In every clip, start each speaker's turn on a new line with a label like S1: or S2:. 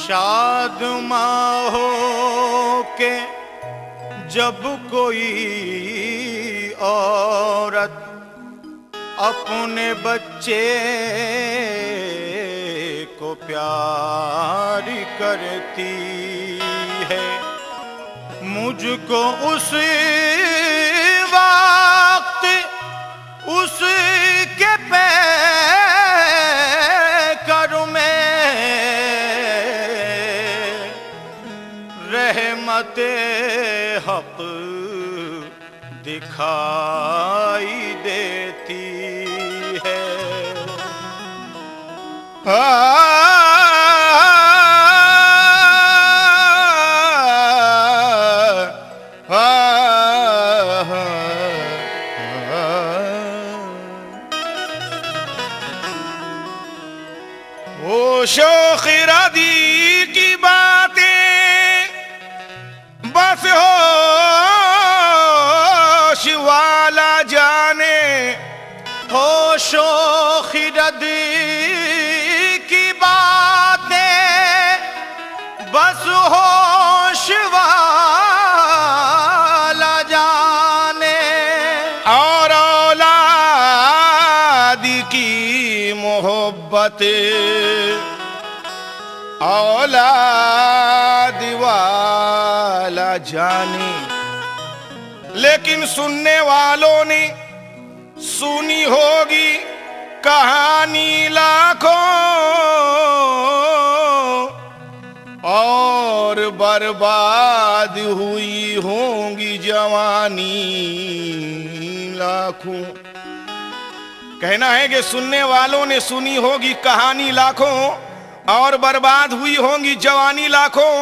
S1: शाद माँ हो के जब कोई औरत अपने बच्चे को प्यार करती है, मुझको उस वक्त उसके पैकर में रहमते हक दिखाई देती है।
S2: वो शौख इरादी की बातें बस होश वाला जाने,
S1: होशो खिरद की बातें बस होश वाला जाने,
S2: और औलाद की मोहब्बत औलाद वाला जाने। लेकिन सुनने वालों ने सुनी होगी कहानी लाखों, और बर्बाद हुई होंगी जवानी लाखों। कहना है कि सुनने वालों ने सुनी होगी कहानी लाखों, और बर्बाद हुई होंगी जवानी लाखों।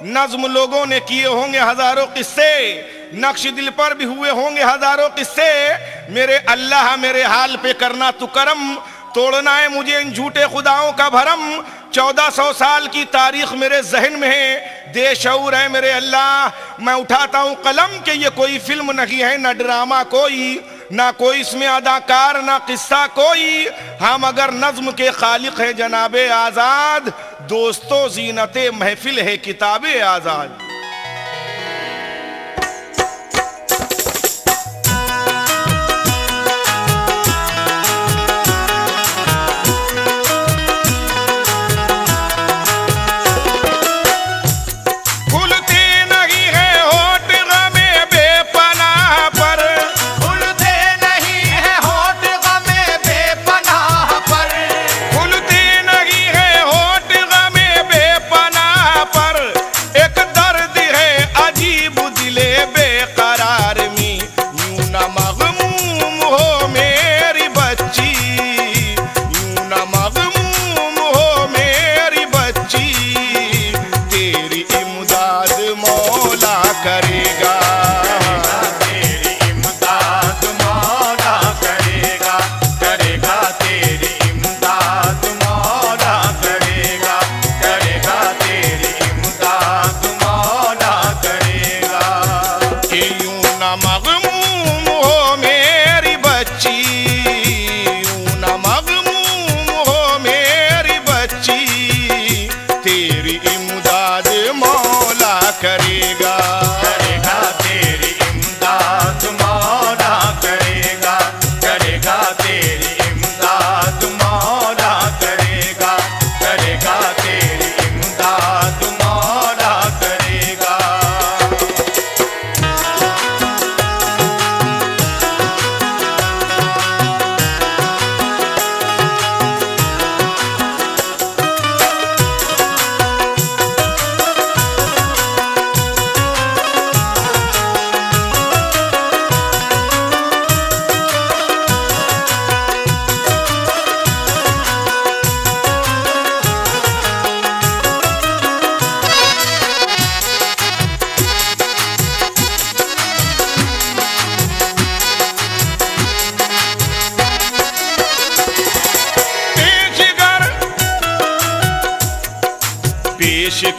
S2: नज्म लोगों ने किए होंगे हजारों किस्से, नक्श दिल पर भी हुए होंगे हजारों किस्से। मेरे अल्लाह मेरे हाल पे करना तू करम, तोड़ना है मुझे इन झूठे खुदाओं का भरम। 1400 साल की तारीख मेरे जहन में है, देशऊर है मेरे अल्लाह। मैं उठाता हूँ कलम कि ये कोई फिल्म नहीं है, न ड्रामा कोई, ना कोई इसमें अदाकार, ना किस्सा कोई। हम अगर नज्म के खालिक है जनाबे आजाद, दोस्तों जीनते महफिल है किताबे आजाद। दर्द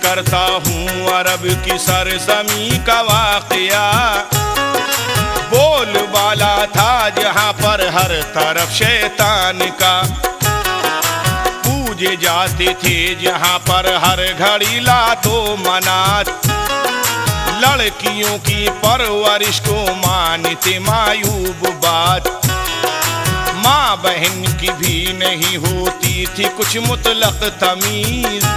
S2: करता हूँ अरब की सरजमी का वाकया। बोल बाला था जहाँ पर हर तरफ शैतान का, पूजे जाते थे जहाँ पर हर घड़ी लातो मनात। लड़कियों की परवरिश को मानते मायूब बात, माँ बहन की भी नहीं होती थी कुछ मुतलक तमीज।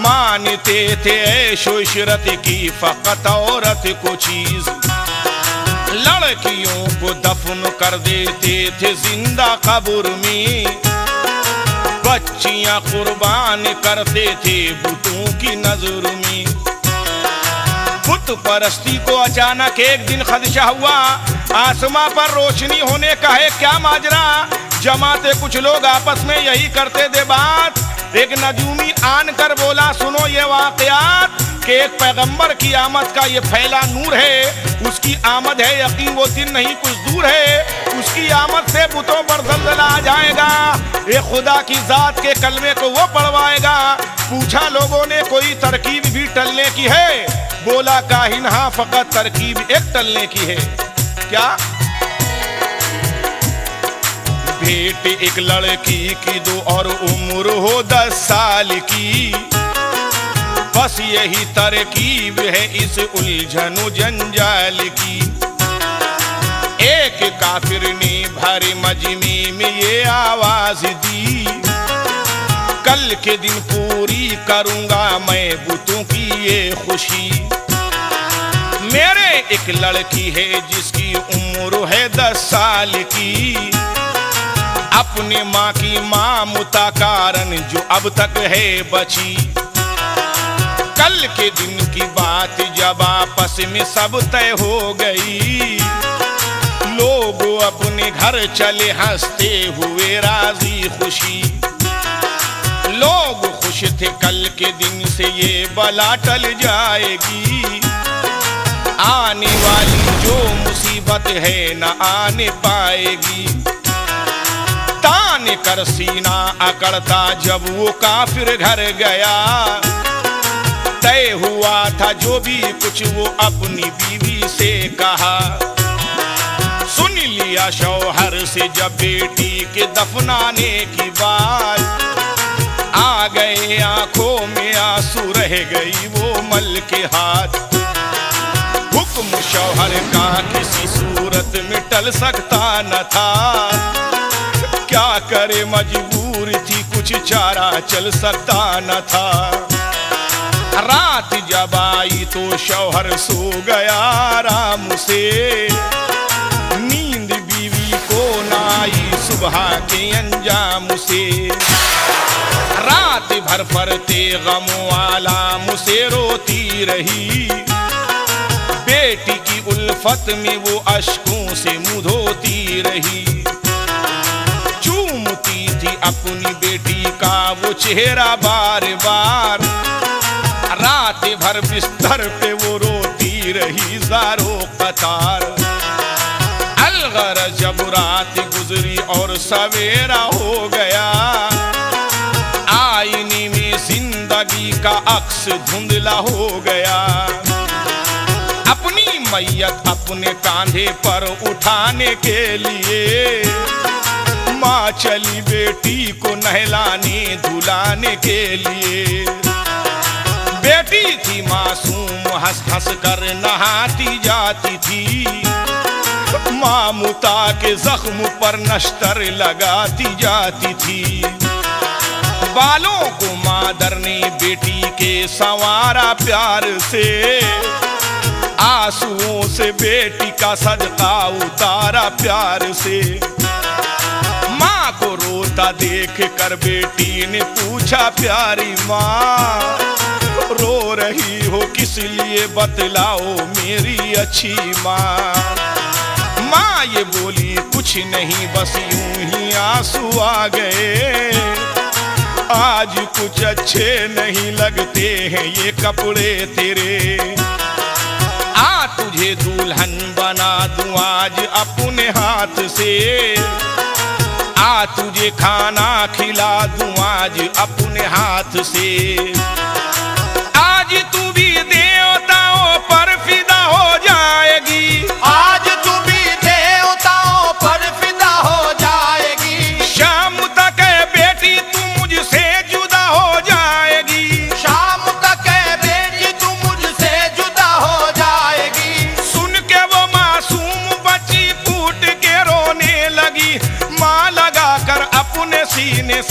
S2: मानते थे ऐशो इशरत की फकत औरत को चीज। लड़कियों को दफन कर देते थे जिंदा कब्र में, बच्चियां कुर्बान करते थे बुतों की नजर में। बुत परस्ती को अचानक एक दिन खदशा हुआ, आसमां पर रोशनी होने का है क्या माजरा। जमाते कुछ लोग आपस में यही करते थे बात। एक नजूमी आन कर बोला सुनो ये वाकयात, कि एक पैगंबर की आमद का ये फैला नूर है। उसकी आमद है यकीन वो दिन नहीं कुछ दूर है, उसकी आमद से बुतों पर जल्जला आ जाएगा। ये खुदा की जात के कलमे को वो पढ़वाएगा। पूछा लोगों ने कोई तरकीब भी टलने की है? बोला काहिन हाँ फकत तरकीब एक टलने की है। क्या? भेंट एक लड़की की दो और उम्र हो 10 साल की, बस यही तरकीब है इस उलझनो जंजाल की। एक काफिर ने भरे मजमे में ये आवाज दी, कल के दिन पूरी करूंगा मैं बुतों की ये खुशी। मेरे एक लड़की है जिसकी उम्र है 10 साल की, अपने माँ की ममता कारण जो अब तक है बची। कल के दिन की बात जब आपस में सब तय हो गई, लोग अपने घर चले हंसते हुए राजी खुशी। लोग खुश थे कल के दिन से ये बला टल जाएगी, आने वाली जो मुसीबत है न आने पाएगी। तान कर सीना अकड़ता जब वो काफिर घर गया, तय हुआ था जो भी कुछ वो अपनी बीवी से कहा। सुन लिया शौहर से जब बेटी के दफनाने की बात, आ गए आंखों में आंसू रह गई वो मल के हाथ। हुक्म शौहर का किसी सूरत में टल सकता न था, क्या करे मजबूर थी कुछ चारा चल सकता न था। रात जब आई तो शौहर सो गया आराम से, नींद बीवी को न आई सुबह के अंजाम से। रात भर फरते गमों आलाम से रोती रही, बेटी की उल्फत में वो अश्कों से मुंह धोती रही। चूमती थी अपनी बेटी का वो चेहरा बार बार, रात भर बिस्तर पे वो रोती रही ज़ारो कतार। अलगरज जब रात गुजरी और सवेरा हो गया, आईने में जिंदगी का अक्स धुंधला हो गया। अपनी मैयत अपने कांधे पर उठाने के लिए, माँ चली बेटी को नहलाने धुलाने के लिए। बेटी थी मासूम हंस हंस कर नहाती जाती थी, ममता के जख्म पर नश्तर लगाती जाती थी। बालों को मादर ने बेटी के संवारा प्यार से, आंसुओं से बेटी का सदका उतारा प्यार से। माँ को रोता देख कर बेटी ने पूछा प्यारी माँ, रो रही हो किस लिए बतलाओ मेरी अच्छी माँ। माँ ये बोली कुछ नहीं बस यूं ही आंसू आ गए, आज कुछ अच्छे नहीं लगते हैं ये कपड़े तेरे। आ तुझे दुल्हन बना दूं आज अपने हाथ से, आ तुझे खाना खिला दूं आज अपने हाथ से।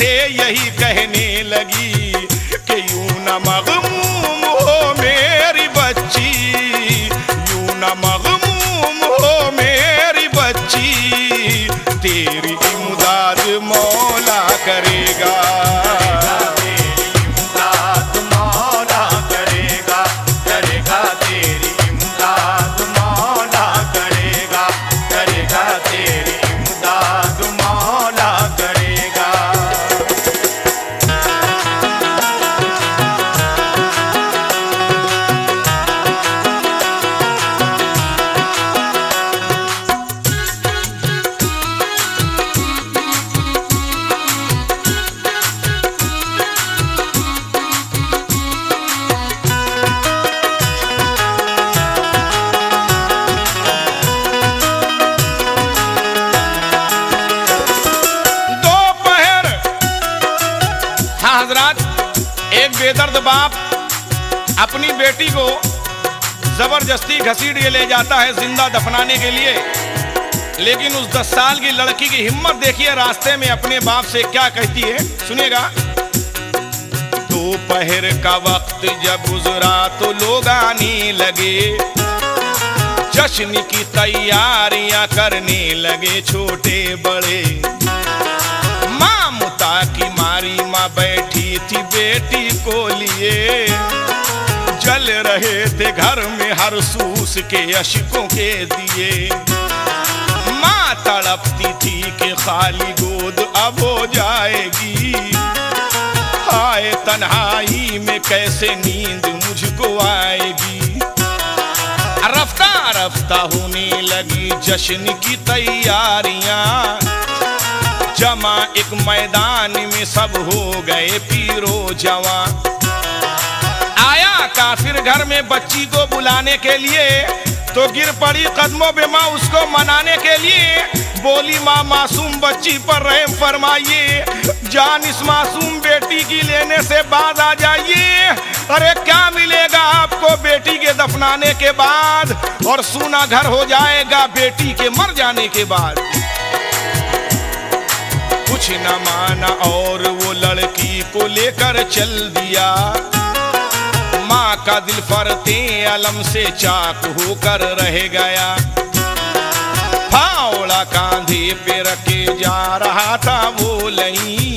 S2: से यही कहने लगी कि यूं न मगमूम हो मेरी बच्ची, यूं न मगमूम हो मेरी बच्ची, तेरी इमदाद मौला करेगा,
S1: तेरी इमदाद मौला करेगा, करेगा तेरी इमदाद मौला करेगा, करेगा तेरी इमदाद मौला करेगा।
S2: एक बेदर्द बाप अपनी बेटी को जबरदस्ती घसीट के ले जाता है जिंदा दफनाने के लिए, लेकिन उस 10 साल की लड़की की हिम्मत देखिए, रास्ते में अपने बाप से क्या कहती है, सुनिएगा। दोपहर का वक्त जब गुजरा तो लोग आने लगे, जश्न की तैयारियां करने लगे छोटे बड़े। माँ मुता की मारी माँ बैठी थी बेटी को लिए, जल रहे थे घर में हर सूस के अश्कों के दिए। माँ तड़पती थी कि खाली गोद अब हो जाएगी, हाय तन्हाई में कैसे नींद मुझको आएगी। रफ्ता रफ्ता होने लगी जश्न की तैयारियां, जमा एक मैदान में सब हो गए पीरो जवां। आया काफिर घर में बच्ची को बुलाने के लिए, तो गिर पड़ी कदमों पे माँ उसको मनाने के लिए। बोली माँ मासूम बच्ची पर रहम फरमाइए, जान इस मासूम बेटी की लेने से बाद आ जाइए। अरे क्या मिलेगा आपको बेटी के दफनाने के बाद, और सूना घर हो जाएगा बेटी के मर जाने के बाद। कुछ न माना और वो लड़की को लेकर चल दिया। माँ का दिल फरते अलम से चाक होकर रह गया। फावड़ा कांधे पे रखे जा रहा था वो लई,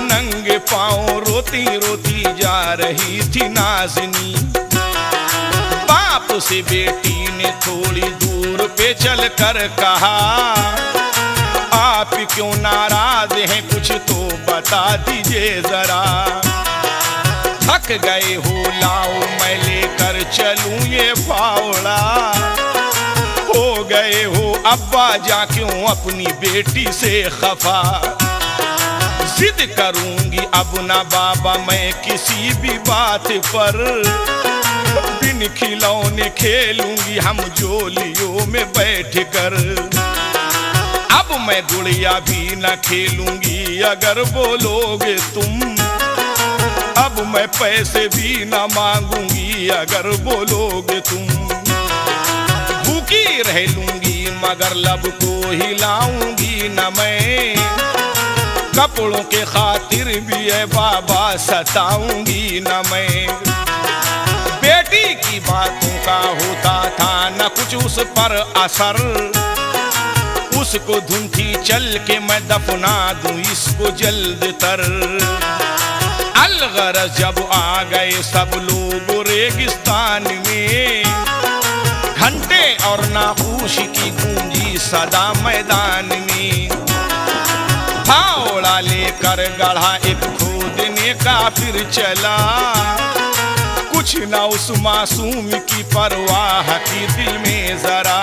S2: नंगे पांव रोती रोती जा रही थी नाज़नी। बाप से बेटी ने थोड़ी दूर पे चल कर कहा, आप क्यों नाराज हैं, कुछ तो बता दीजिए जरा। थक गए हो लाओ मैं लेकर चलूं ये फावड़ा, हो गए हो अब्बा जा क्यों अपनी बेटी से खफा। जिद करूंगी अब ना बाबा मैं किसी भी बात पर, बिन खिलौने खेलूंगी हम जोलियों में बैठ कर। अब मैं गुड़िया भी न खेलूंगी अगर बोलोगे तुम, अब मैं पैसे भी न मांगूंगी अगर बोलोगे तुम। भूखी रह लूंगी मगर लब को हिलाऊंगी न मैं, कपड़ों के खातिर भी है बाबा सताऊंगी न मैं। बेटी की बातों का होता था न कुछ उस पर असर, उसको धुन थी चल के मैं दफना दूं इसको जल्द तर। अलगरज जब आ गए सब लोग रेगिस्तान में, घंटे और नाखूश की गूंजी सदा मैदान में। फावड़ा लेकर गढ़ा एक खोदने का फिर चला, कुछ ना उस मासूम की परवाह की दिल में जरा।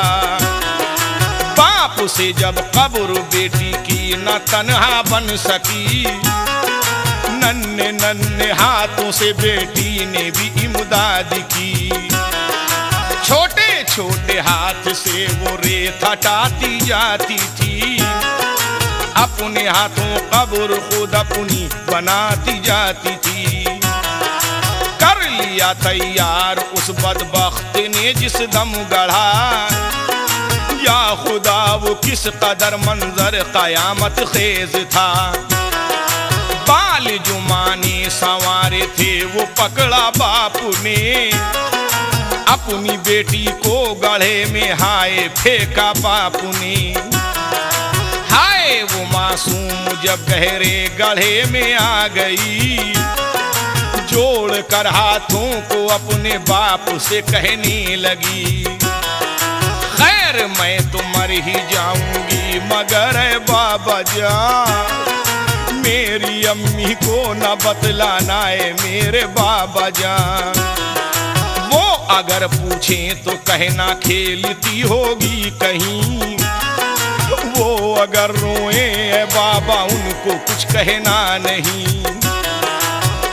S2: बाप से जब कब्र बेटी की न तन्हा बन सकी, नन्हे नन्हे हाथों से बेटी ने भी इमदाद की। छोटे छोटे हाथ से वो रेत हटाती जाती थी, अपने हाथों कब्र खुद अपनी बनाती जाती थी। कर लिया तैयार उस बदबख्त ने जिस दम गढ़ा, या खुदा वो किस कदर मंजर कयामत खेज था। बाल जुमाने संवारे थे वो पकड़ा बापू ने, अपनी बेटी को गढ़े में हाय फेंका बापू ने। हाय वो मासूम जब गहरे गढ़े में आ गई, जोड़ कर हाथों को अपने बाप से कहने लगी, खैर मैं तो मर ही जाऊंगी मगर है बाबा जान, मेरी अम्मी को न बतलाना है मेरे बाबा जान। वो अगर पूछे तो कहना खेलती होगी कहीं, वो अगर रोए है बाबा उनको कुछ कहना नहीं।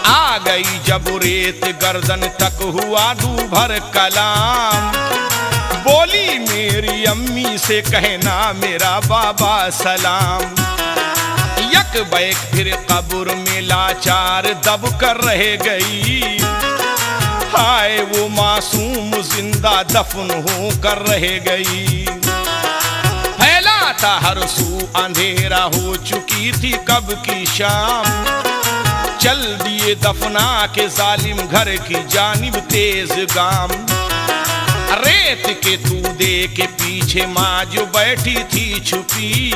S2: आ गई जब रेत गर्दन तक हुआ दूभर कलाम, बोली मेरी अम्मी से कहना मेरा बाबा सलाम। यक बैक फिर कब्र में लाचार दब कर रह गई, हाय वो मासूम जिंदा दफन हो कर रह गई। फैला था हर सू अंधेरा हो चुकी थी कब की शाम, चल दिए दफना के जालिम घर की जानिब तेज गाम। रेत के तूदे के पीछे माँ जो बैठी थी छुपी,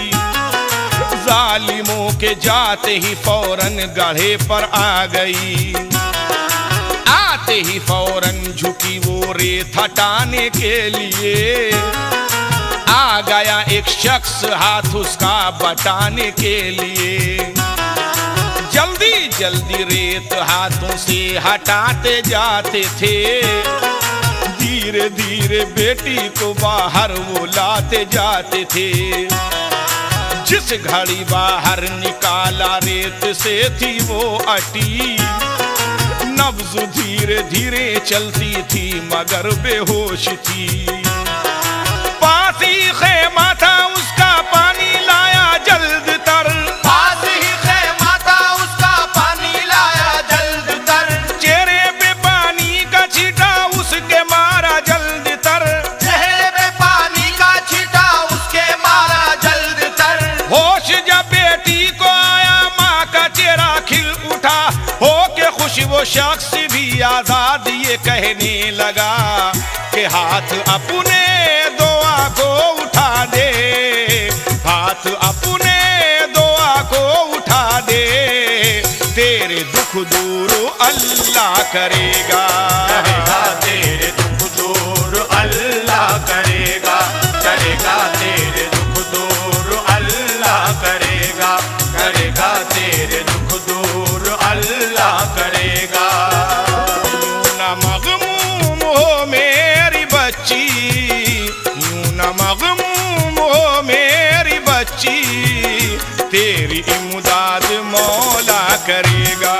S2: जालिमों के जाते ही फौरन गढ़े पर आ गई। आते ही फौरन झुकी वो रेत हटाने के लिए, आ गया एक शख्स हाथ उसका बटाने के लिए। जल्दी जल्दी रेत हाथों से हटाते जाते थे, धीरे धीरे बेटी को बाहर वो लाते जाते थे। जिस घड़ी बाहर निकाला रेत से थी वो अटी, नब्ज धीरे धीरे चलती थी मगर बेहोश थी। पास ही खेमा था उसका पानी लाया जल्द तर,
S1: पास ही खेमा था उसका पानी लाया जल्द तर,
S2: चेहरे पे पानी का छींटा उसके मारा जल्द तर,
S1: चेहरे पे पानी का छींटा उसके मारा जल्द तर।
S2: होश जब बेटी को आया माँ का चेहरा खिल उठा, हो के खुश वो शख्स भी आजाद ये कहने लगा कि हाथ अपने दुआ को उठा दे, हाथ अपने दुआ को उठा दे, तेरे दुख दूर अल्लाह करेगा,
S1: करेगा तेरे दुख दूर अल्लाह करेगा, करेगा तेरे दुख दूर अल्लाह करेगा, करेगा तेरे दुख दूर अल्लाह करेगा।
S2: यूं न मगमूम हो मेरी बच्ची, यूं न मगमूम हो मेरी बच्ची, तेरी इमदाद मौला करेगा।